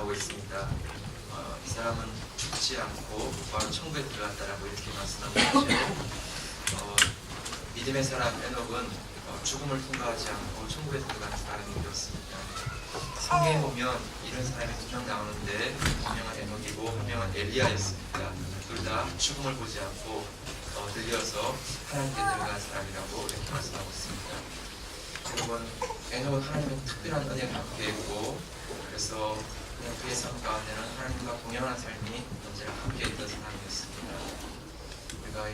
나오고 있습니다. 이 사람은 죽지 않고 바로 천국에 들어갔다라고 이렇게 말씀하고 있죠. 믿음의 사람 에녹은 죽음을 통과하지 않고 천국에 들어간 사람이 되었습니다. 성경에 보면 이런 사람이 두 명 나오는데 한 명은 에녹이고 한 명은 엘리야였습니다. 둘 다 죽음을 보지 않고 들려서 하나님께 들어간 사람이라고 이렇게 말씀하고 있습니다. 여러분, 에녹은 하나님의 특별한 은혜를 갖게 했고, 그래서 그냥 그의 삶 가운데는 하나님과 동행하는 삶이 언제나 함께 있던 사람이었습니다. 우리가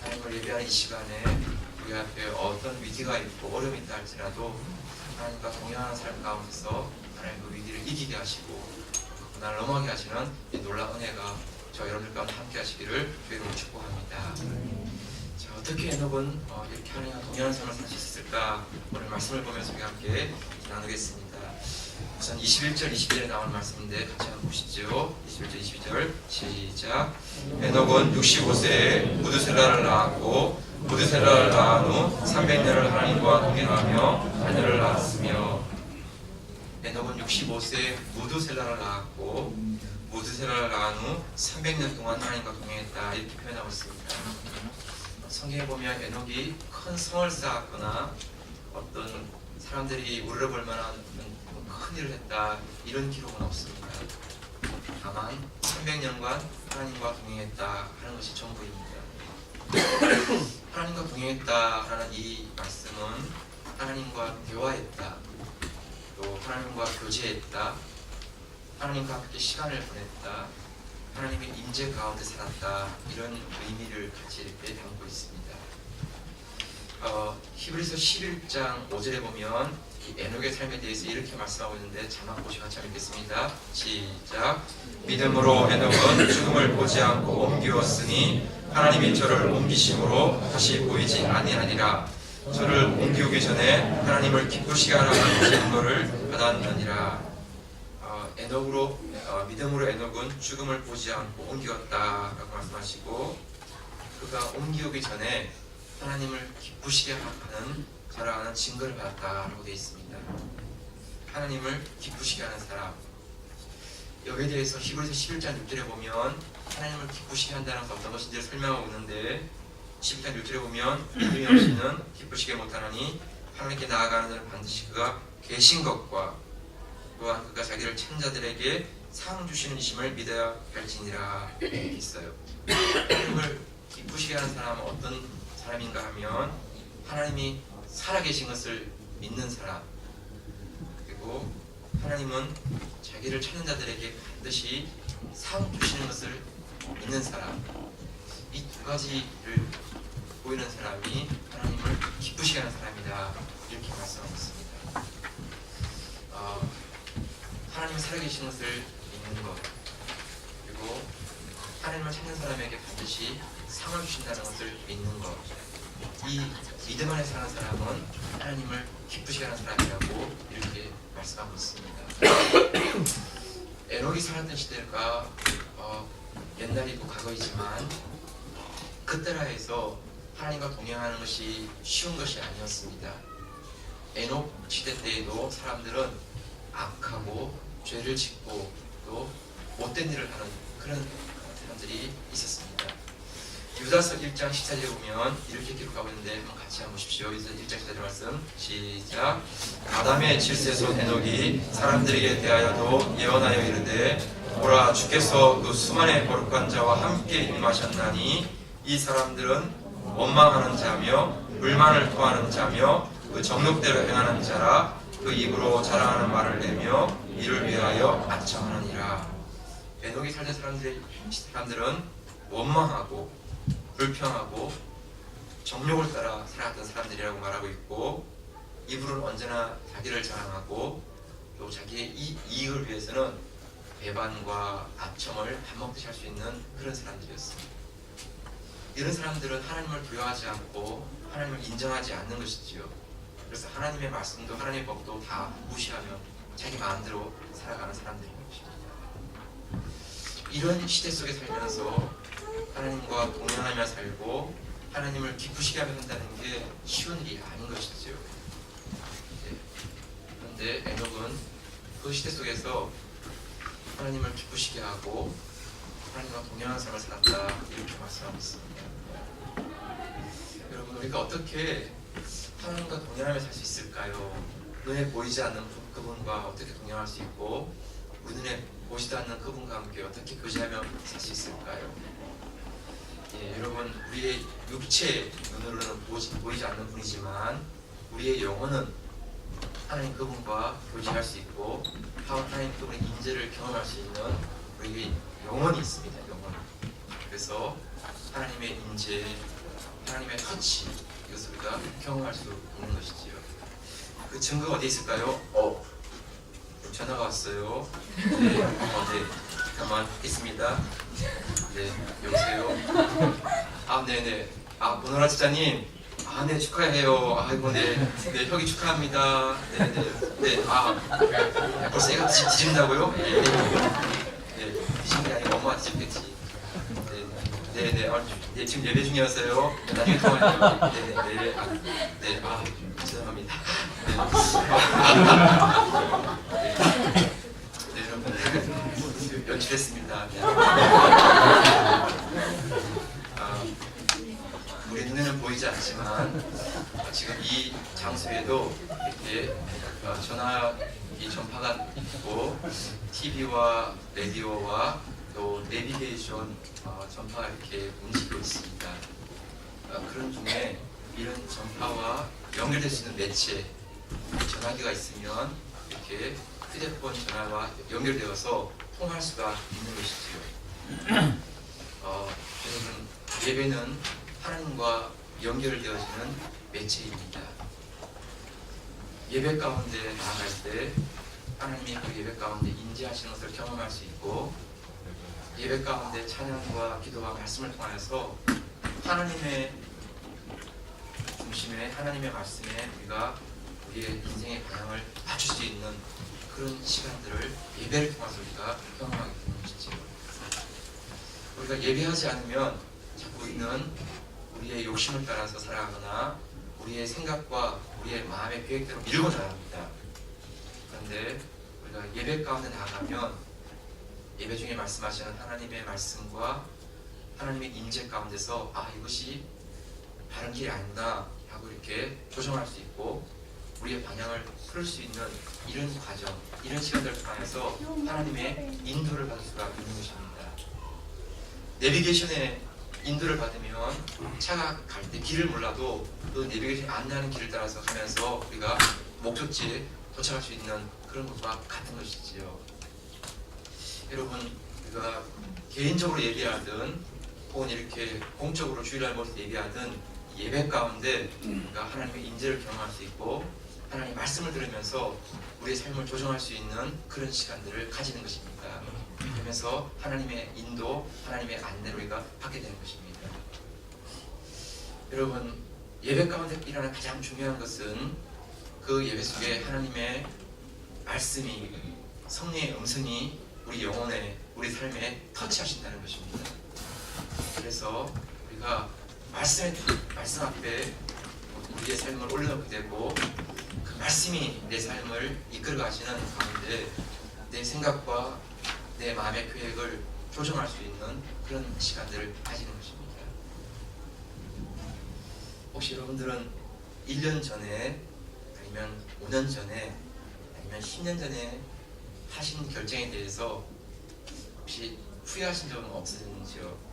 하나님을 예배하는 이 시간에 우리 앞에 어떤 위기가 있고 어려움이 있다 할지라도 하나님과 동행하는 삶 가운데서 하나님 그 위기를 이기게 하시고 그날 넘어가게 하시는 이 놀라운 은혜가 저 여러분들 가운데 함께 하시기를 주의로 축복합니다. 자, 어떻게 에녹은 이렇게 하나님과 동행하는 삶을 살 수 있었을까? 오늘 말씀을 보면서 우리 함께 나누겠습니다. 우선 21절, 22절에 나오는 말씀인데 같이 한번 보시죠. 21절, 22절 시작. 에녹은 65세에 무드셀라를 낳았고 무드셀라를 낳은 후 300년을 하나님과 동행하며 자녀를 낳았으며. 에녹은 65세에 무드셀라를 낳았고 무드셀라를 낳은 후 300년 동안 하나님과 동행했다 이렇게 표현하고 있습니다. 성경에 보면 에녹이 큰 성을 쌓았거나 어떤 사람들이 우러러볼 만한 큰 일을 했다 이런 기록은 없습니다. 다만 300년간 하나님과 동행했다 하는 것이 전부입니다. 하나님과 동행했다 하는 이 말씀은 하나님과 대화했다, 또 하나님과 교제했다, 하나님과 함께 시간을 보냈다, 하나님의 임재 가운데 살았다 이런 의미를 같이 이렇게 담고 있습니다. 히브리서 11장 5절에 보면 이 에녹의 삶에 대해서 이렇게 말씀하고 있는데 자막 보시 같이 읽겠습니다. 시작. 믿음으로 에녹은 죽음을 보지 않고 옮기었으니 하나님이 저를 옮기심으로 다시 보이지 아니하니라. 저를 옮기기 전에 하나님을 기쁘시게 하라는 증거를 받았느니라. 믿음으로 에녹은 죽음을 보지 않고 옮겼다라고 말씀하시고, 그가 옮기기 전에 하나님을 기쁘시게 하는 자라는 증거를 받았다라고 되어 있습니다. 하나님을 기쁘시게 하는 사람, 여기에 대해서 히브리서 11장 6절에 보면 하나님을 기쁘시게 한다는 것은 어떤 것인지를 설명하고 있는데 11장 6절에 보면 믿음이 없이는 기쁘시게 못하느니 하나님께 나아가는 자는 반드시 그가 계신 것과 또한 그가 자기를 찾는 자들에게 상 주시는 이심을 믿어야 할지니라 이렇게 있어요. 하나님을 기쁘시게 하는 사람은 어떤 사람인가 하면 하나님이 살아계신 것을 믿는 사람, 그리고 하나님은 자기를 찾는 자들에게 반드시 상 주시는 것을 믿는 사람, 이 두 가지를 보이는 사람이 하나님을 기쁘시게 하는 사람이다 이렇게 말씀하고 있습니다. 하나님이 살아계신 것을 믿는 것, 그리고 하나님을 찾는 사람에게 반드시 상을 주신다는 것을 믿는 것, 이 믿음 안에 사는 사람은 하나님을 기쁘시게 하는 사람이라고 이렇게 말씀하고 있습니다. 에녹이 살았던 시대가 옛날이고 과거이지만 그때라 해서 하나님과 동행하는 것이 쉬운 것이 아니었습니다. 에녹 시대 때에도 사람들은 악하고 죄를 짓고 또 못된 일을 하는 그런 사람들이 있었습니다. 유다서 1장 14절에 보면 이렇게 기록하고 있는데 한번 같이 한번 보십시오. 유다서 1장 14절 말씀 시작. 아담의 칠세손 에녹이 사람들에게 대하여도 예언하여 이르되 보라, 주께서 그 수많은 거룩한 자와 함께 임하셨나니 이 사람들은 원망하는 자며 불만을 토하는 자며 그 정욕대로 행하는 자라. 그 입으로 자랑하는 말을 내며 이를 위하여 아첨하느니라. 에녹이 살던 사람들은 원망하고 불평하고 정욕을 따라 살아갔던 사람들이라고 말하고 있고, 입으로는 언제나 자기를 자랑하고 또 자기의 이익을 위해서는 배반과 아첨을 밥 먹듯이 할 수 있는 그런 사람들이었습니다. 이런 사람들은 하나님을 두려워하지 않고 하나님을 인정하지 않는 것이지요. 그래서 하나님의 말씀도 하나님의 법도 다 무시하며 자기 마음대로 살아가는 사람들인 것입니다. 이런 시대 속에 살면서 하나님과 동행하며 살고 하나님을 기쁘시게 하며 산다는 게 쉬운 일이 아닌 것이죠. 그런데 에녹은 그 시대 속에서 하나님을 기쁘시게 하고 하나님과 동행하는 삶을 살았다, 이렇게 말씀하고 있습니다. 여러분, 우리가 어떻게 하나님과 동행하며 살 수 있을까요? 눈에 보이지 않는 그분과 어떻게 동행할 수 있고, 우리 눈에 보지도 않는 그분과 함께 어떻게 교제하며 살 수 있을까요? 예, 여러분, 우리의 육체 눈으로는 보이지 않는 분이지만 우리의 영혼은 하나님 그분과 교제할 수 있고 하나님 그분의 인재를 경험할 수 있는 우리의 영혼이 있습니다. 영혼. 그래서 하나님의 인재, 하나님의 터치, 이것을 우리가 경험할 수 있는 것이지요. 그 증거가 어디 있을까요? 전화가 왔어요. 네, 잠깐만 있습니다. 네, 여보세요. 네네. 보노라 집사님. 네, 축하해요. 아이고, 네, 혁이 축하합니다. 네. 벌써 애가 뒤진다고요? 네, 뒤진 게 아니고 엄마가 뒤집겠지. 네, 지금 예배 중이었어요. 나중에 통화해요. 네, 죄송합니다. 네, 여러분, 연출했습니다. 우리 눈에는 보이지 않지만 지금 이 장소에도 이렇게 전파가 있고 TV와 라디오와 또 내비게이션 전파가 이렇게 움직이고 있습니다. 그런 중에 이런 전파와 연결될 수 있는 매체, 전화기가 있으면 이렇게 휴대폰 전화와 연결되어서 통화할 수가 있는 것이지요. 여러분, 예배는 하나님과 연결되어지는 매체입니다. 예배 가운데 나아갈 때 하나님이 그 예배 가운데 인지하시는 것을 경험할 수 있고, 예배 가운데 찬양과 기도와 말씀을 통하여서 하나님의 중심에, 하나님의 말씀에 우리가 우리의 인생의 방향을 맞출 수 있는 그런 시간들을 예배를 통해서 우리가 경험하게 되는 것이죠. 우리가 예배하지 않으면 자꾸 우리는 우리의 욕심을 따라서 살아가거나 우리의 생각과 우리의 마음의 계획대로 밀고 나갑니다. 그런데 우리가 예배 가운데 나가면 예배 중에 말씀하시는 하나님의 말씀과 하나님의 임재 가운데서 이것이 바른 길이 아니구나 하고 이렇게 조정할 수 있고 우리의 방향을 풀 수 있는 이런 과정, 이런 시간들을 통해서 하나님의 인도를 받을 수가 있는 것입니다. 내비게이션의 인도를 받으면 차가 갈 때 길을 몰라도 그 내비게이션이 안내하는 길을 따라서 가면서 우리가 목적지에 도착할 수 있는 그런 것과 같은 것이지요. 여러분, 우리가 개인적으로 예배하든 혹은 이렇게 공적으로 주일날 모여서 예배하든 예배 가운데 우리가 하나님의 인재를 경험할 수 있고 하나님의 말씀을 들으면서 우리의 삶을 조정할 수 있는 그런 시간들을 가지는 것입니다. 그러면서 하나님의 인도, 하나님의 안내를 우리가 받게 되는 것입니다. 여러분, 예배 가운데 일어나는 가장 중요한 것은 그 예배 속에 하나님의 말씀이, 성령의 음성이 우리 영혼에, 우리 삶에 터치하신다는 것입니다. 그래서 우리가 말씀 앞에 우리의 삶을 올려놓게 되고 그 말씀이 내 삶을 이끌어 가시는 가운데 내 생각과 내 마음의 계획을 조정할 수 있는 그런 시간들을 가지는 것입니다. 혹시 여러분들은 1년 전에 아니면 5년 전에 아니면 10년 전에 하신 결정에 대해서 혹시 후회하신 적은 없으신지요?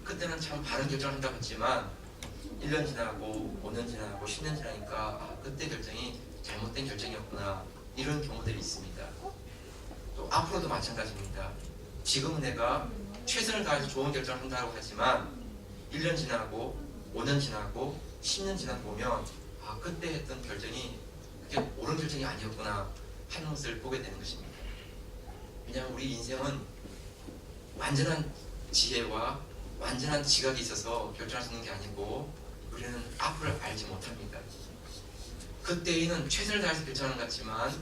그때는 참 바른 결정을 한다고 했지만 1년 지나고 5년 지나고 10년 지나니까 그때 결정이 잘못된 결정이었구나, 이런 경우들이 있습니다. 또 앞으로도 마찬가지입니다. 지금은 내가 최선을 다해서 좋은 결정을 한다고 하지만 1년 지나고 5년 지나고 10년 지나고 보면 그때 했던 결정이 그게 옳은 결정이 아니었구나 하는 것을 보게 되는 것입니다. 왜냐하면 우리 인생은 완전한 지혜와 완전한 지각이 있어서 결정할 수 있는 게 아니고 우리는 앞을 알지 못합니다. 그때에는 최선을 다해서 결정하는 것 같지만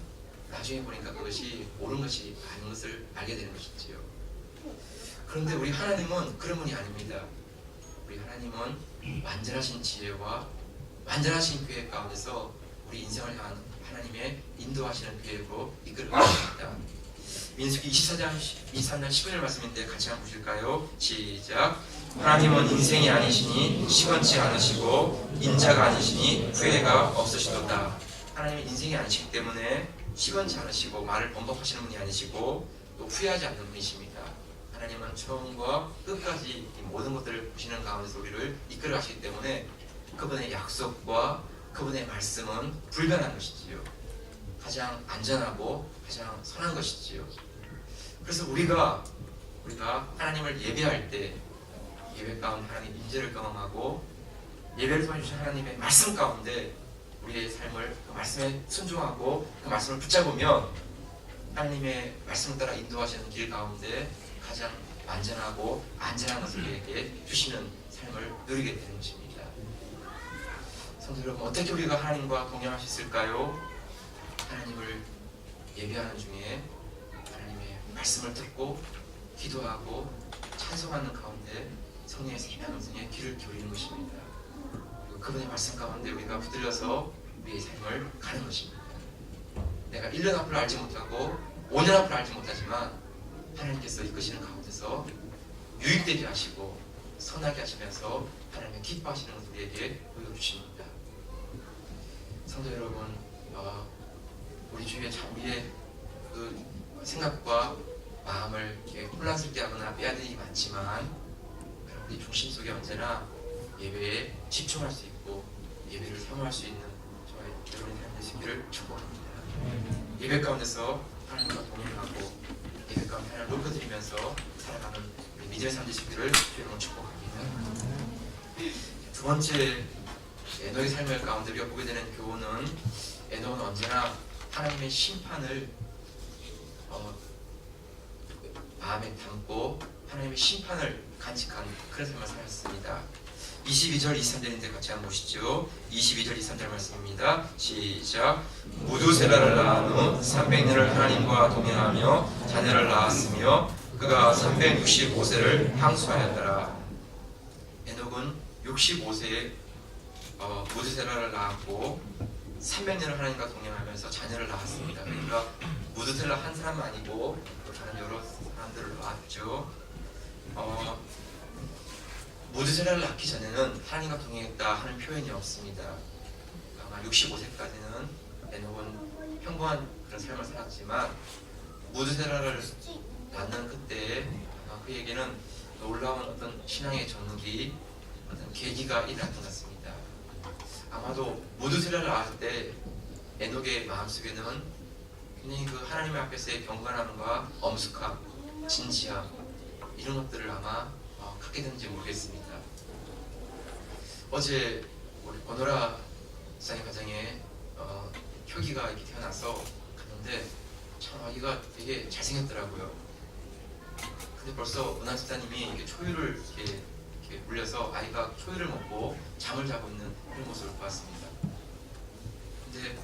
나중에 보니까 그것이 옳은 것이 아닌 것을 알게 되는 것이지요. 그런데 우리 하나님은 그런 분이 아닙니다. 우리 하나님은 완전하신 지혜와 완전하신 계획 가운데서 우리 인생을 향한 하나님의 인도하시는 계획으로 이끌어 가십니다. 민수기 23장 10절 말씀인데 같이 한번 보실까요? 시작. 하나님은 인생이 아니시니 시건치 않으시고 인자가 아니시니 후회가 없으시도다. 하나님은 인생이 아니시기 때문에 시건치 않으시고 말을 번복하시는 분이 아니시고 또 후회하지 않는 분이십니다. 하나님은 처음과 끝까지 이 모든 것들을 보시는 가운데서 우리를 이끌어 가시기 때문에 그분의 약속과 그분의 말씀은 불변한 것이지요. 가장 안전하고 가장 선한 것이지요. 그래서 우리가 하나님을 예배할 때 예배 가운데 하나님 임재를 경험하고 예배를 통해 주신 하나님의 말씀 가운데 우리의 삶을 그 말씀에 순종하고 그 말씀을 붙잡으면 하나님의 말씀을 따라 인도하시는 길 가운데 가장 안전하고 안전한 것을 우리에게 주시는 삶을 누리게 되는 것입니다. 성도 여러분, 어떻게 우리가 하나님과 동행할 수 있을까요? 하나님을 예배하는 중에 하나님의 말씀을 듣고 기도하고 찬송하는 가운데 성령의 생명성에 귀를 기울이는 것입니다. 그리고 그분의 말씀 가운데 우리가 붙들려서 우리의 삶을 가는 것입니다. 내가 1년 앞을 알지 못하고 5년 앞을 알지 못하지만 하나님께서 이끄시는 가운데서 유익되게 하시고 선하게 하시면서 하나님의 기뻐하시는 것을 우리에게 보여주십니다. 성도 여러분, 우리 주위에 참 우리의 그 생각과 마음을 이렇게 혼란스럽게 하거나 빼앗는 일이 많지만 우리 중심 속에 언제나 예배에 집중할 수 있고 예배를 사모할 수 있는 저와 여러분의 삶의 생기를 축복합니다. 예배 가운데서 하나님과 동행하고 예배 가운데 하나님을 높여드리면서 살아가는 우리 믿음의 삶의 생기를 여러분 축복합니다. 두 번째, 에녹의 삶의 가운데 우리가 보게 되는 교훈은 에녹은 언제나 하나님의 심판을 마음에 담고 하나님의 심판을 간직한 그런 삶을 살았습니다. 22절 23절인데 같이 한번 보시죠. 22절 23절 말씀입니다. 시작. 무두셀라를 낳은 후 300년을 하나님과 동행하며 자녀를 낳았으며 그가 365세를 항수하였더라. 에녹은 65세에 무두셀라를 낳았고 300년을 하나님과 동행하면서 자녀를 낳았습니다. 그러니까 무두셀라 한 사람은 아니고 또 다른 여러 사람들을 낳았죠. 무두셀라를 낳기 전에는 하나님과 동행했다 하는 표현이 없습니다. 아마 65세까지는 에녹은 평범한 그런 삶을 살았지만 무두셀라를 낳는 그때에 그에게는 놀라운 어떤 신앙의 전기, 어떤 계기가 일어났던 것 같습니다. 아마도 무두셀라를 낳을 때 에녹의 마음속에는 굉장히 그 하나님 앞에서의 경건함과 엄숙함, 진지함 이런 것들을 아마 갖게 됐는지 모르겠습니다. 어제 우리 권오라 사님 가정에 혁이가 이렇게 태어나서 갔는데 참 아기가 되게 잘생겼더라고요. 근데 벌써 은하 집사님이 이렇게 초유를 이렇게 물려서 아이가 초유를 먹고 잠을 자고 있는 그런 모습을 보았습니다. 근데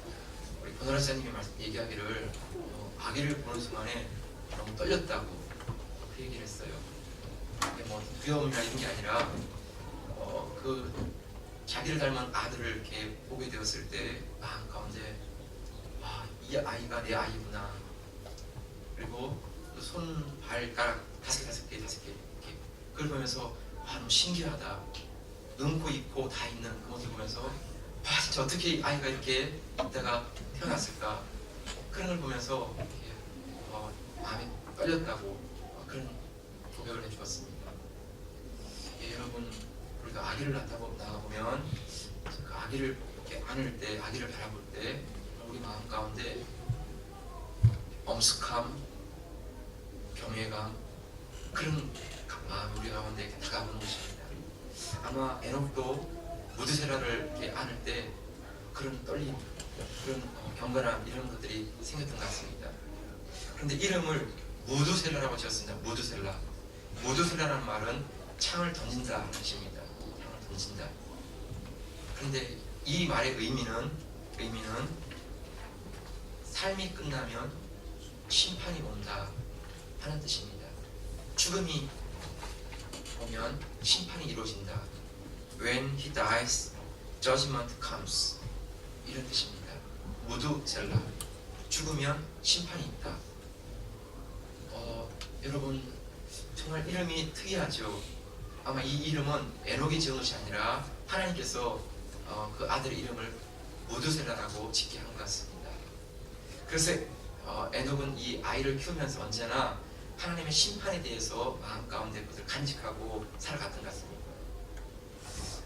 우리 권오라 집사님이 얘기하기를 아기를 보는 순간에 너무 떨렸다고 그 얘기를 했어요. 뭐 두려움이나 이런 게 아니라 그 자기를 닮은 아들을 이렇게 보게 되었을 때 마음 가운데 이 아이가 내 아이구나. 그리고 손 발가락 다섯 개 이렇게 그걸 보면서 너무 신기하다. 눈, 코, 입, 코 다 있는 그 모습을 보면서 진짜 어떻게 아이가 이렇게 있다가 태어났을까. 그런 걸 보면서 이렇게 마음이 떨렸다고 그런 고백을 해주었습니다. 여러분, 우리가 아기를 낳아보면 그 아기를 이렇게 안을 때, 아기를 바라볼 때 우리 마음 가운데 엄숙함, 경외감 그런 마음이 우리 가운데 이렇게 다가오는 것입니다. 아마 에녹도 무두셀라를 이렇게 안을 때 그런 떨림, 그런 경건함 이런 것들이 생겼던 것 같습니다. 그런데 이름을 무두셀라라고 지었습니다. 무두셀라. 무두셀라라는 말은 창을 던진다 뜻입니다. 창을 던진다. 그런데 이 말의 의미는 삶이 끝나면 심판이 온다 하는 뜻입니다. 죽음이 오면 심판이 이루어진다. When he dies, judgment comes. 이런 뜻입니다. 무두셀라. 죽으면 심판이 있다. 여러분 정말 이름이 특이하죠. 아마 이 이름은 에녹이 지은 것이 아니라 하나님께서 그 아들의 이름을 무드셀라라고 짓게 한 것 같습니다. 그래서 에녹은 이 아이를 키우면서 언제나 하나님의 심판에 대해서 마음 가운데 그것을 간직하고 살아갔던 것 같습니다.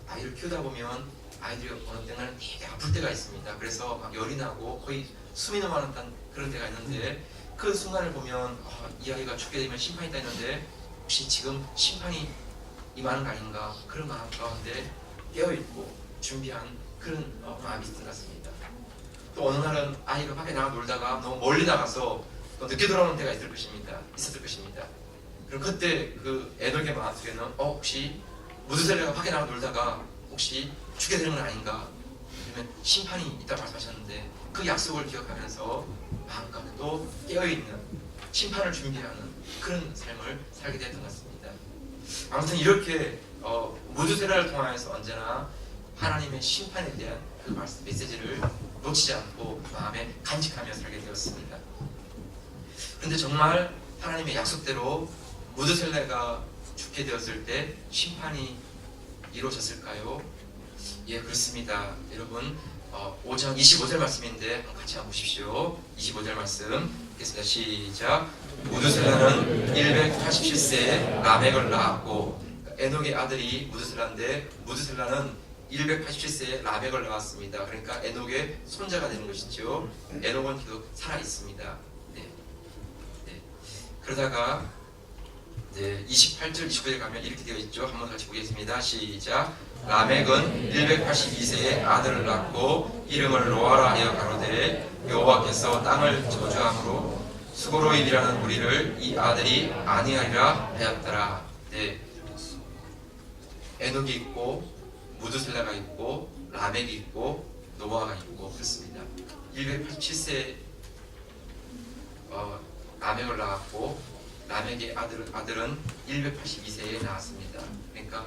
아이를 키우다 보면 아이들이 어느 때는 되게 아플 때가 있습니다. 그래서 막 열이 나고 거의 숨이 넘어가는 그런 때가 있는데 그 순간을 보면 이 아이가 죽게 되면 심판이 있다 했는데 혹시 지금 심판이 임하는 거 아닌가 그런 마음 가운데 깨어있고 준비한 그런 마음이 있던 것 같습니다. 또 어느 날은 아이가 밖에 나가 놀다가 너무 멀리 나가서 또 늦게 돌아오는 때가 있었을 것입니다. 그럼 그때 그 에녹의 마음속에는 혹시 무드셀라가 밖에 나가 놀다가 혹시 죽게 되는 건 아닌가, 그러면 심판이 있다고 말씀하셨는데 그 약속을 기억하면서 마음 가운데 또 깨어있는 심판을 준비하는 그런 삶을 살게 됐던 것 같습니다. 아무튼 이렇게 무드셀라를 통하여서 언제나 하나님의 심판에 대한 그 말씀 메시지를 놓치지 않고 마음에 간직하며 살게 되었습니다. 그런데 정말 하나님의 약속대로 무드셀라가 죽게 되었을 때 심판이 이루어졌을까요? 예, 그렇습니다. 여러분 5장 25절 말씀인데 같이 한번 보십시오. 25절 말씀 읽겠습니다. 시작. 무드셀라는 187세에 라멕을 낳았고, 에녹의 아들이 무드셀라인데 무드셀라는 187세에 라멕을 낳았습니다. 그러니까 에녹의 손자가 되는 것이죠. 에녹은 계속 살아 있습니다. 네. 그러다가 28절 29절에 가면 이렇게 되어 있죠. 한번 같이 보겠습니다. 시작. 라멕은 182세에 아들을 낳고 이름을 노아라 하여 가로되 여호와께서 땅을 저주함으로 수고로임이라는 무리를 이 아들이 아니하리라 하였더라. 네. 에녹이 있고 무드셀라가 있고 라멕이 있고 노아가 있고 그렇습니다. 187세에 라멕을 낳았고 라멕의 아들은 182세에 낳았습니다. 그러니까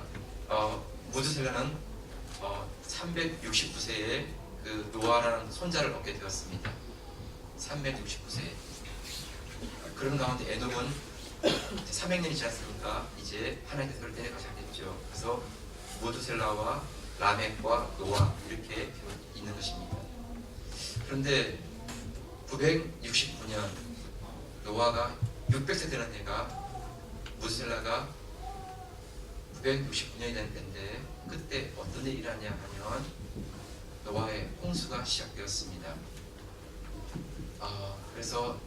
무드셀라는 369세에 그 노아라는 손자를 얻게 되었습니다. 369세. 그런 가운데 에녹은 300년이 지났으니까 이제 하나님께서 데려가셔야 되죠. 그래서 무드셀라와 라멕과 노아 이렇게 있는 것입니다. 그런데 969년 노아가 600세 되는 해가 무드셀라가 969년이 된 때인데 그때 어떤 일이 일어나냐 하면 노아의 홍수가 시작되었습니다. 그래서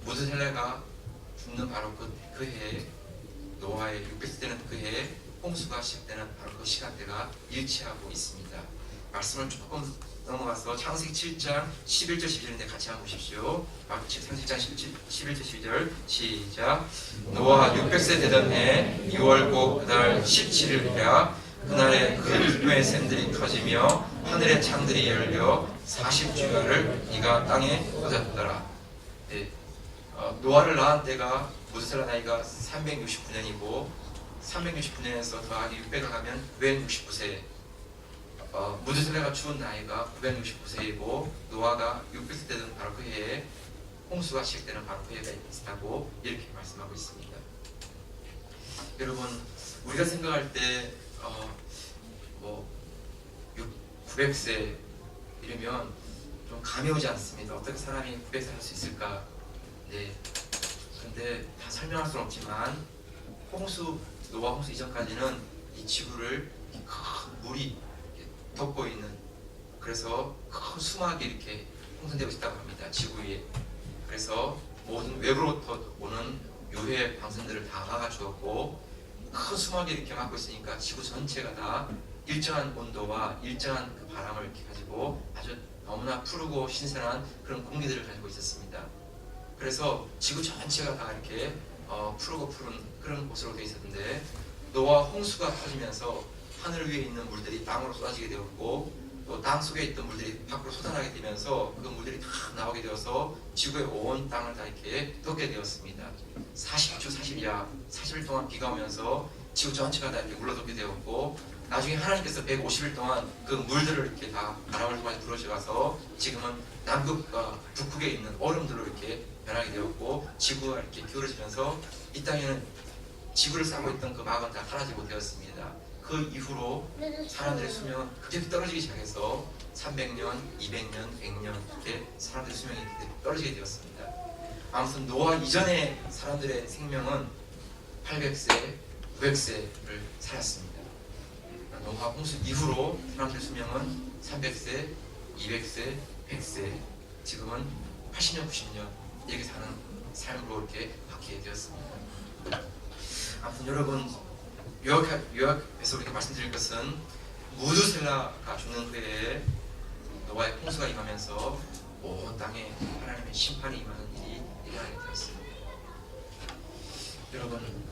무드셀라가 죽는 바로 그 해에 노아의 600세 되는 그 해에 홍수가 시작되는 바로 그 시간대가 일치하고 있습니다. 말씀을 조금 넘어가서 창세기 7장 11절 12절인데 같이 한번 보십시오. 창세기 7장 11절 12절 시작. 노아 600세 되던 해 2월고 그달 17일이라 그날에 그 기도의 샘들이 터지며 하늘의 창들이 열려 40주야를 네가 땅에 꽂았더라. 네. 노아를 낳은 때가 무드셀라 나이가 369년이고 369년에서 더하기 600을 하면 969세. 무드셀라가 죽은 나이가 969세이고 노아가 600세 되던 바로 그 해에 홍수가 시작되는 바로 그 해가 있다고 이렇게 말씀하고 있습니다. 여러분 우리가 생각할 때 900세 이러면 좀 감이 오지 않습니다. 어떻게 사람이 900세 살 수 있을까? 네. 그런데 다 설명할 수는 없지만 노아 홍수 이전까지는 이 지구를 큰 물이 덮고 있는, 그래서 큰 수막이 이렇게 형성되고 있다고 합니다. 지구 위에. 그래서 모든 외부로부터 오는 유해 방사선들을 다 막아주었고 큰 수막이 이렇게 막고 있으니까 지구 전체가 다 일정한 온도와 일정한 그 바람을 이렇게 가지고 아주 너무나 푸르고 신선한 그런 공기들을 가지고 있었습니다. 그래서 지구 전체가 다 이렇게 푸르고 푸른 그런 곳으로 되어 있었는데 노아 홍수가 터지면서 하늘 위에 있는 물들이 땅으로 쏟아지게 되었고 또 땅 속에 있던 물들이 밖으로 쏟아나게 되면서 그 물들이 다 나오게 되어서 지구의 온 땅을 다 이렇게 덮게 되었습니다. 40주 40야 40일 동안 비가 오면서 지구 전체가 다 이렇게 물러덮게 되었고 나중에 하나님께서 150일 동안 그 물들을 이렇게 다 바람을 통해 불어져가서 지금은 남극과 북극에 있는 얼음들로 이렇게 변하게 되었고, 지구가 이렇게 기울어지면서 이 땅에는 지구를 싸고 있던 그 막은 다 사라지고 되었습니다. 그 이후로 사람들의 수명은 급격히 떨어지기 시작해서 300년, 200년, 100년 이렇게 사람들의 수명이 떨어지게 되었습니다. 아무튼 노아 이전의 사람들의 생명은 800세, 900세를 살았습니다. 노아 홍수 이후로 사람들의 수명은 300세, 200세, 100세, 지금은 80년, 90년 이렇게 사는 삶으로 이렇게 바뀌게 되었습니다. 아무튼 여러분, 요약해서 이렇게 말씀드릴 것은 무두셀라가 죽는 후에 노아의 홍수가 임하면서 온 땅에 하나님의 심판이 임하는 일이 일어나게 되었습니다. 여러분,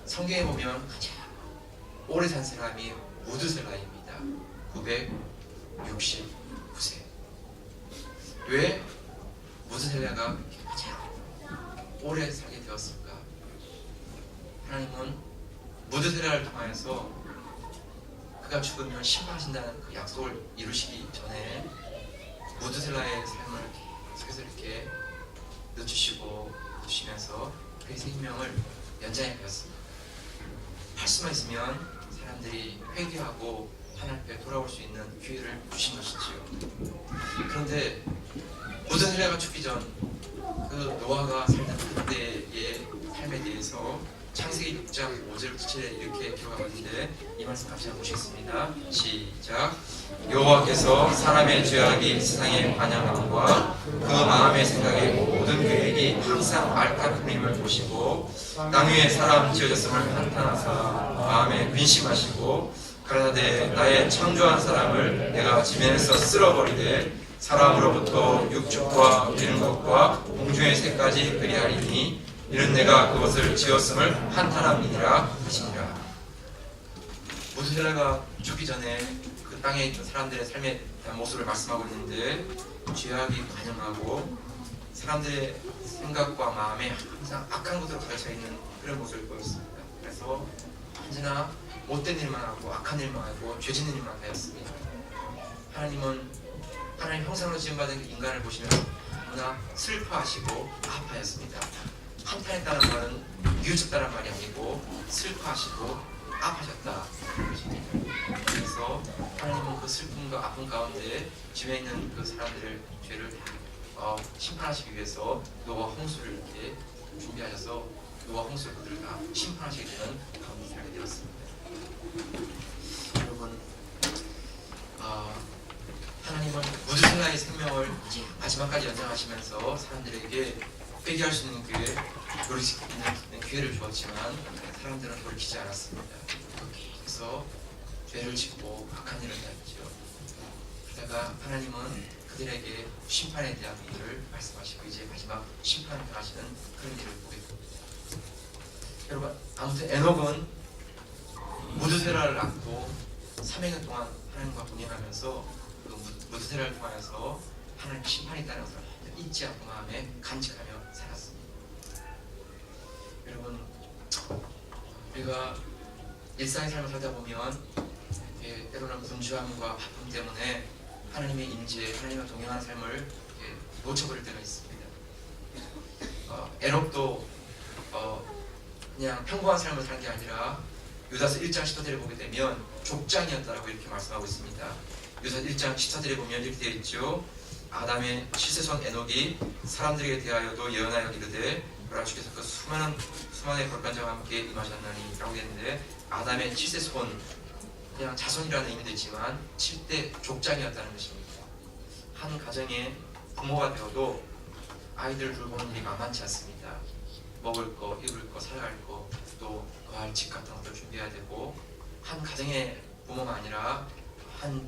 성경에 보면 가장 오래 산 사람이 무두셀라입니다. 969세. 왜 무두셀라가 가장 오래 살게 되었을까? 하나님은 무두셀라를 통하여서 그가 죽으면 심판하신다는 그 약속을 이루시기 전에 무두셀라의 삶을 계속해서 이렇게 늦추시고 주시면서 그의 생명을 연장해 가셨습니다. 할 수만 있으면 사람들이 회개하고 하나님 앞에 돌아올 수 있는 기회를 주신 것이지요. 그런데 무두셀라가 죽기 전 그 노아가 살던 그때의 삶에 대해서 창세기 6장 5절 7절에 이렇게 기록하고 있는데, 이 말씀 같이 한번 보시겠습니다. 시작. 여호와께서 사람의 죄악이 세상에 반영함과 그 마음의 생각의 모든 계획이 항상 알까품임을 보시고 땅 위에 사람 지어졌음을 한탄하사 마음에 근심하시고 가라사대 나의 창조한 사람을 내가 지면에서 쓸어버리되 사람으로부터 육축과 기는 것과 공중의 새까지 그리하리니 이는 내가 그것을 지었음을 한탄함이니라 하시니라. 무두셀라가 죽기 전에 그 땅에 있던 사람들의 삶에 대한 모습을 말씀하고 있는데, 죄악이 관영하고 사람들의 생각과 마음에 항상 악한 것으로 가득 있는 그런 모습을 보였습니다. 그래서 언제나 못된 일만 하고 악한 일만 하고 죄 짓는 일만 하였습니다. 하나님은 하나님 형상으로 지음받은 그 인간을 보시면 너무나 슬퍼하시고 아파하였습니다. 한탄했다는 말은 뉘우쳤다는 말이 아니고 슬퍼하시고 아파하셨다. 그래서 하나님은 그 슬픔과 아픔 가운데 주변에 있는 그 사람들의 죄를 심판하시기 위해서 노아 홍수를 이렇게 준비하셔서 노아 홍수를 그들을 다 심판하시게 되는 가운데 살게 되었습니다. 여러분, 하나님은 무두셀라의 생명을 마지막까지 연장하시면서 사람들에게 회개할 수 있는 기회, 돌이킬 수 있는 기회를 주었지만 사람들은 돌이키지 않았습니다. 그래서 죄를 짓고 악한 일을 하였죠. 그러다가 하나님은 그들에게 심판에 대한 일을 말씀하시고 이제 마지막 심판을 당하시는 그런 일을 보게 됩니다. 여러분, 아무튼 에녹은 무두셀라를 낳고 300년 동안 하나님과 동행하면서 그 무두셀라를 통하여서 하나님 심판이 있다는 것을 잊지 않고 마음에 간직하며 살았습니다. 여러분, 우리가 일상의 삶을 살다 보면 때로는 분주함과 바쁨 때문에 하나님의 임재, 하나님과 동행하는 삶을 놓쳐버릴 때가 있습니다. 에녹도 그냥 평범한 삶을 산 게 아니라 유다서 1장 10절에 보게 되면 족장이었다라고 이렇게 말씀하고 있습니다. 유다서 1장 14절에 보면 이렇게 되어 있죠. 아담의 실세손 에녹이 사람들에게 대하여도 예언하여 이르되 보라 주께서 그 수많은 벌간자와 함께 임하셨나니 라고 했는데, 아담의 7세손, 그냥 자손이라는 의미도 있지만 7대 족장이었다는 것입니다. 한 가정에 부모가 되어도 아이들을 돌보는 일이 만만치 않습니다. 먹을 거, 입을 거, 살아갈 거, 또 거할 집 같은 것들 준비해야 되고, 한 가정의 부모가 아니라 한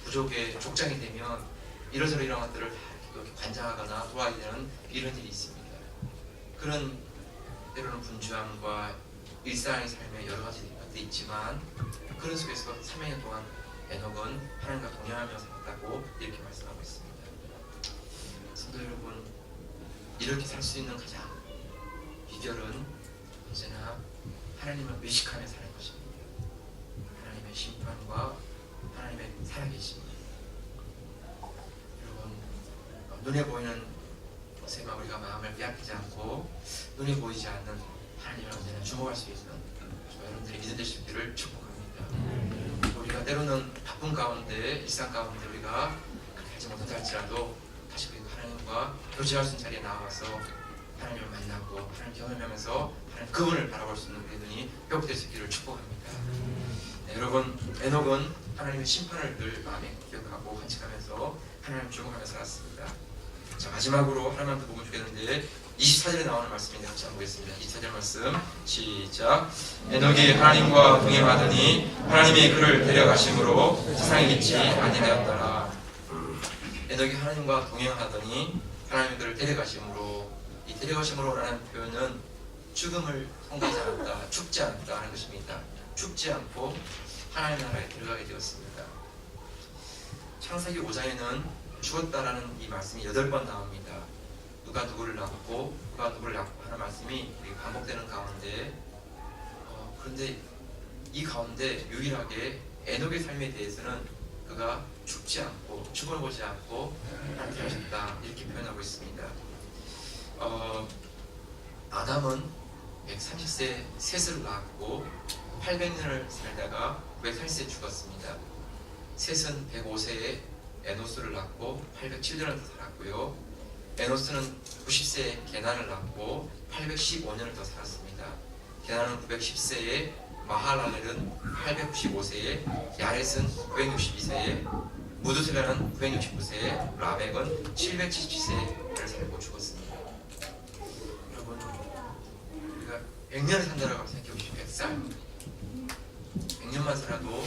부족의 족장이 되면 이러저러 이런 것들을 다 이렇게 관장하거나 도와야 되는 이런 일이 있습니다. 그런 때로는 분주함과 일상의 삶에 여러 가지 것들이 있지만, 그런 속에서 300년 동안 에녹은 하나님과 동행하며 살았다고 이렇게 말씀하고 있습니다. 성도 여러분, 이렇게 살 수 있는 가장 비결은 언제나 하나님을 의식하며 사는 것입니다. 하나님의 심판과 하나님의 살아계심입니다. 여러분, 눈에 보이는 것에만 우리가 마음을 빼앗기지 않고 눈에 보이지 않는 하나님을 언제나 주목할 수 있는 여러분들의 믿음 되실 수 있기를 축복합니다. 우리가 때로는 바쁜 가운데, 일상 가운데 우리가 그렇게 하지 못한다 할지라도 다시 우리가 하나님과 교제할 수 있는 자리에 나와서 하나님을 만나고 하나님 경험하면서 하나님 그분을 바라볼 수 있는 우리 눈이 회복될 수 있기를 축복합니다. 네, 여러분, 에녹은 하나님의 심판을 늘 마음에 기억하고 간직하면서 하나님을 주목하며 살았습니다. 자, 마지막으로 하나만 더 보면 좋겠는데 24절에 나오는 말씀인데 같이 한번 보겠습니다. 24절 말씀 시작. 에녹이 하나님과 동행하더니 하나님이 그를 데려가심으로 세상에 있지 아니하였더라. 에녹이 하나님과 동행하더니 하나님이 그를 데려가심으로, 이 데려가심으로라는 표현은 죽음을 통과하지 않았다, 죽지 않았다 하는 것입니다. 죽지 않고 하나님의 나라에 들어가게 되었습니다. 창세기 5장에는 죽었다라는 이 말씀이 8번 나옵니다. 누가 누구를 낳고 누가 누구를 낳고 하는 말씀이 반복되는 가운데 그런데 이 가운데 유일하게 에녹의 삶에 대해서는 그가 죽지 않고 죽음을 보지 않고 안태하셨다 이렇게 표현하고 있습니다. 아담은 130세에 셋을 낳았고 800년을 살다가 930세에 죽었습니다. 셋은 105세에 에노스를 낳고 807년을 더 살았고요. 에노스는 90세에 게난을 낳고 815년을 더 살았습니다. 게난은 910세에 마하랄렐은 895세에 야렛은 962세에 무드셀라는 969세에 라멕은 777세를 살고 죽었습니다. 여러분, 우리가 100년을 산다라고 생각해보시면 100살 100년만 살아도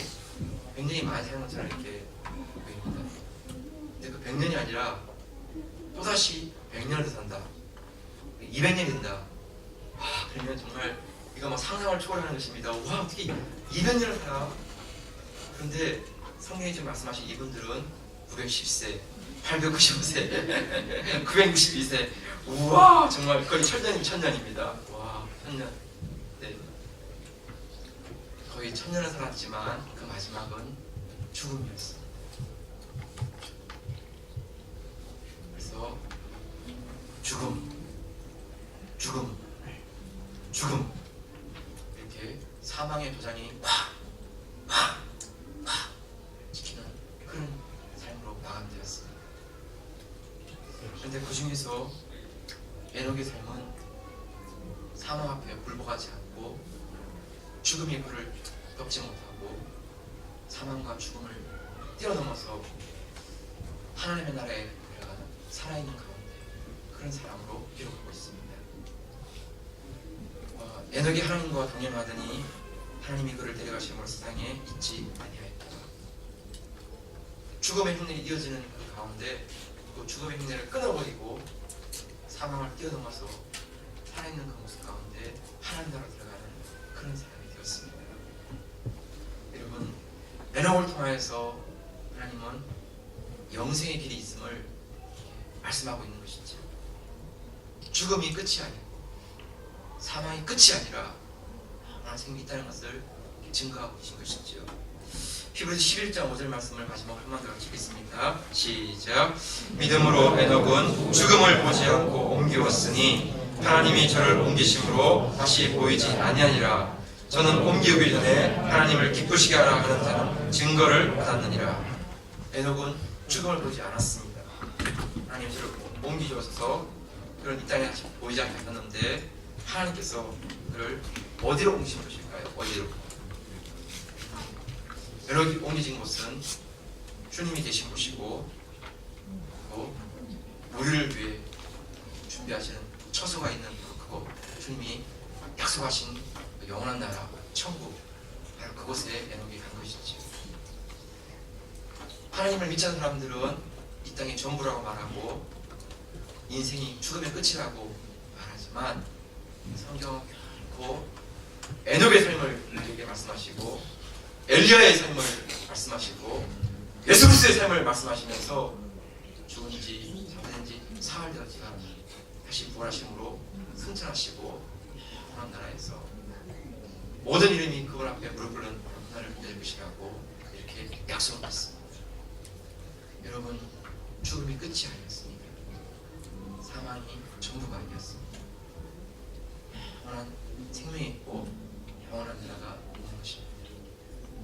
100년이 많이 사는 것처럼 이렇게 보입니다. 근데 그 100년이 아니라 또다시 100년을 더 산다, 200년이 된다. 그러면 정말 이거 막 상상을 초월하는 것입니다. 와, 어떻게 200년을 살아? 그런데 성경이 지금 말씀하신 이분들은 910세, 895세, 962세. 우와, 정말 거의 천년이면 천년입니다. 와, 천년. 네. 거의 천년을 살았지만 그 마지막은 죽음이었습니다. 그래서 죽음 이렇게 사망의 도장이 찍히는 그런 삶으로 마감되었습니다. 그런데 그 중에서 에녹의 삶은 사망 앞에 굴복하지 않고 죽음이 그를 덮지 못하고 사망과 죽음을 뛰어넘어서 하나님의 나라에 들어가는 살아있는 가운데 그런 사람으로 기록하고 있습니다. 에녹이 하나님과 동행하더니 하나님이 그를 데려가심으로 세상에 있지 아니하였다. 죽음의 흉내가 이어지는 그 가운데 그 죽음의 흉내를 끊어버리고 사망을 뛰어넘어서 살아있는 그 모습 가운데 하나님 나라로 들어가는 그런 사람이 되었습니다. 여러분, 에녹을 통하여서 하나님은 영생의 길이 있음을 말씀하고 있는 것이죠. 죽음이 끝이 아니고 사망이 끝이 아니라 영원한 생명이 있다는 것을 증거하고 계신 것이죠. 히브리서 11장 5절 말씀을 마지막으로 한 번 더 읽겠습니다. 시작. 믿음으로 에녹은 죽음을 보지 않고 옮기었으니 하나님이 저를 옮기심으로 다시 보이지 아니하니라. 저는 옮기기 전에 하나님을 기쁘시게 하라 하는 자는 증거를 받았느니라. 에녹은 죽음을 보지 않았습니다. 하나님 저를 옮기셔서 그런 이 땅에 다시 보이지 않게 하셨는데 하나님께서 그를 어디로 옮기신 것일까요? 어디로? 에녹이 옮겨진 곳은 주님이 계신 곳이고 또 우리를 위해 준비하시는 처소가 있는 그곳, 주님이 약속하신 영원한 나라, 천국, 바로 그곳에 에녹이 간 것이죠. 하나님을 믿지 않는 사람들은 이 땅이 전부라고 말하고 인생이 죽음의 끝이라고 말하지만 성경은 결코 에녹의 삶을 우리에게 말씀하시고 엘리야의 삶을 말씀하시고 예수 그리스도의 삶을 말씀하시면서 죽은지 잠든지 사흘 되었지만 다시 부활하심으로 승천하시고 하나님 나라에서 모든 이름이 그분 앞에 무릎 꿇는 하늘을 낼 것이라고 이렇게 약속을 했습니다. 여러분, 죽음이 끝이 아니었습니다. 사망이 전부가 아니었습니다. 영원한 생명이 있고 영원한 나라가 있는 것입니다.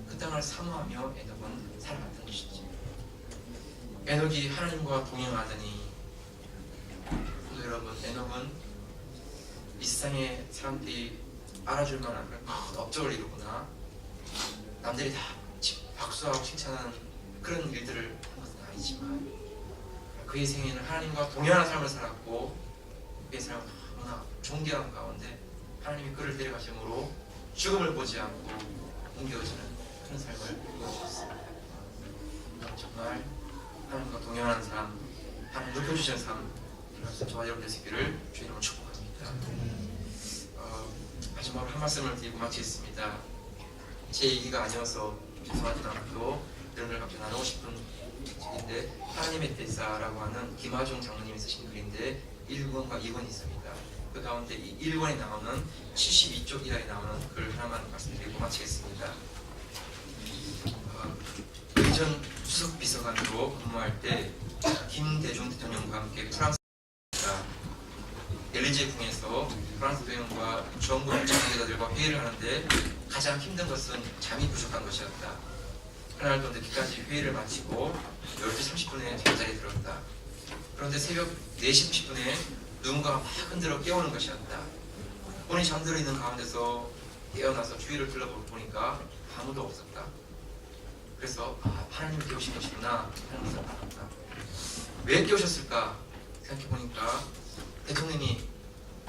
그 땅을 사모하며 에녹은 살아갔던 것이죠. 에녹이 하나님과 동행하더니, 성도 여러분, 에녹은 이 세상에 사람들이 알아줄 만한 그런 업적을 이루거나 남들이 다 박수하고 칭찬하는 그런 일들을 한 것은 아니지만 그의 생애는 하나님과 동행하는 삶을 살았고, 그의 삶은 너무나 존귀한 가운데 하나님이 그를 데려가심으로 죽음을 보지 않고 옮겨지는 그런 삶을 보여주셨습니다. 정말 하나님과 동행하는 삶, 하나님 높여주시는 삶, 저와 여러분들 되시기를 주의 이름으로 축복합니다. 마지막으로 한 말씀을 드리고 마치겠습니다. 제 얘기가 아니어서 죄송하지만 또 여러분들 같이 나누고 싶은 책인데, 하나님의 대사라고 하는 김하중 장로님이 쓰신 글인데 1권과 2권이 있습니다. 그 가운데 이 1권에 나오는 72쪽 이하에 나오는 글 하나만 말씀드리고 마치겠습니다. 의전 수석 비서관으로 근무할 때 김대중 대통령과 함께 프랑스 엘리제궁에서 프랑스 대통령과 정부 정치자들과 회의를 하는데 가장 힘든 것은 잠이 부족한 것이었다. 그날도 늦게까지 회의를 마치고 12시 30분에 잠자리에 들었다. 그런데 새벽 4시 30분에 누군가 막 흔들어 깨우는 것이었다. 본인이 잠들어 있는 가운데서 깨어나서 주위를 둘러보니까 아무도 없었다. 그래서 하나님이 깨우신 것이구나 하는 것을 알았다. 왜 깨우셨을까 생각해보니까 대통령이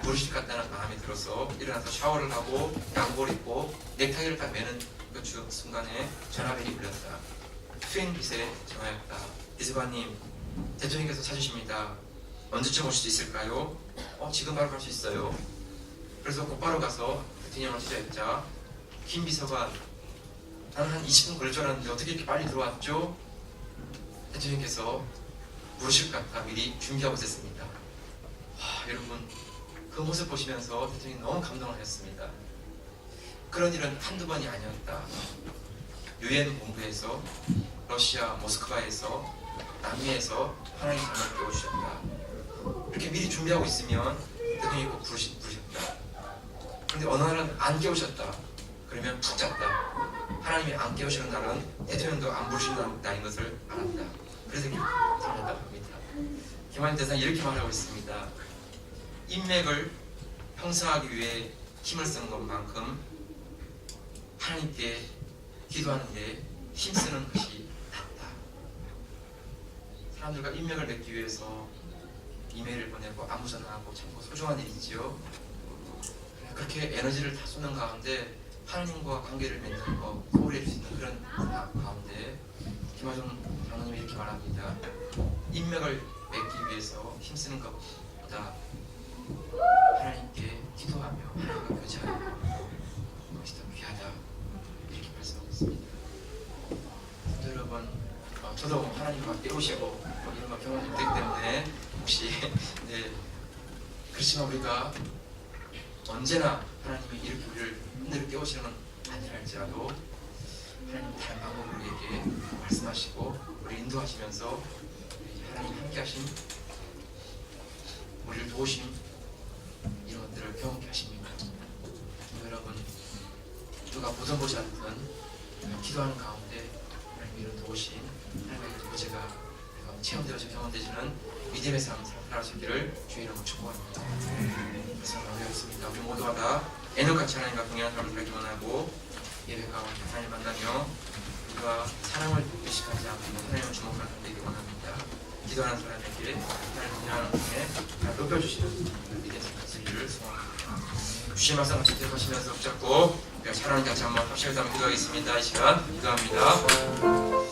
부르실 것 같다는 마음이 들어서 일어나서 샤워를 하고 양복을 입고 넥타이를 딱 매는 그 순간에 전화벨이 울렸다. 수행빗에 전화했다. 비서관님, 대통령께서 찾으십니다. 언제쯤 오실 수 있을까요? 지금 바로 갈 수 있어요. 그래서 곧바로 가서 대통령을 찾아뵙자 김 비서관, 나는 한 20분 걸릴 줄 알았는데 어떻게 이렇게 빨리 들어왔죠? 대통령께서 부르실 것 같아 미리 준비하고 있었습니다. 여러분, 그 모습 보시면서 대통령이 너무 감동을 하셨습니다. 그런 일은 한두 번이 아니었다. 유엔 본부에서, 러시아 모스크바에서, 남미에서 하나님 잠을 깨워주셨다. 이렇게 미리 준비하고 있으면 대통령이 꼭 부르셨다. 그런데 어느 날은 안 깨우셨다. 그러면 푹 잤다. 하나님이 안 깨우시는 날은 대통령도 안 부르시는 날인 것을 알았다. 그래서 이렇게 살았다고 합니다. 김한일 대사는 이렇게 말하고 있습니다. 인맥을 형성하기 위해 힘을 쓰는 것만큼 하나님께 기도하는 데 힘쓰는 것이 낫다. 사람들과 인맥을 맺기 위해서 이메일을 보내고 안부 전화하고 참 소중한 일이지요. 그렇게 에너지를 다 쏟는 가운데 하나님과 관계를 맺는 거, 소홀히 할 수 있는 그런 가운데 김하중 장로님이 이렇게 말합니다. 인맥을 맺기 위해서 힘쓰는 것보다 하나님께 기도하며 하나님과 교제하는 것이 더 귀하다, 이렇게 말씀하고 있습니다. 여러분, 저도 하나님과 깨우시고 이런 거 경험이 되기 때문에 혹시 그렇지만 우리가 언제나 하나님이 이렇게 우리를 흔들어 깨우시는 건 아니라 할지라도 하나님 다른 방법으로 우리에게 말씀하시고 우리 인도하시면서 하나님 함께 하신, 우리를 도우심, 이런 것들을 경험케 하십니다. 여러분, 누가 보던 보지 않던 기도하는 가운데 하나님의 이런 도우심, 하나님의 교제가 체험되어지고 경험되지는 믿음의 삶을 살아가시기를 주의 이름으로 축복합니다. 그래서 마무리하겠습니다. 우리 모두가 다 에녹같이 하나님과 동행하는 삶을 살기 원하고 예배 가운데 하나님 만나며 우리가 사랑을 의식하지 않고 하나님을 주목하는 삶 되기 원합니다. 기도하는 사람에게 하나님 동행하는 삶에 높여주시는 믿음의 삶을 살기를 소원합니다. 주신 말씀 같이 기도하시면서 붙잡고 우리가 찬양을 같이 한번 합심해서 한번 기도하겠습니다. 이 시간 기도합니다.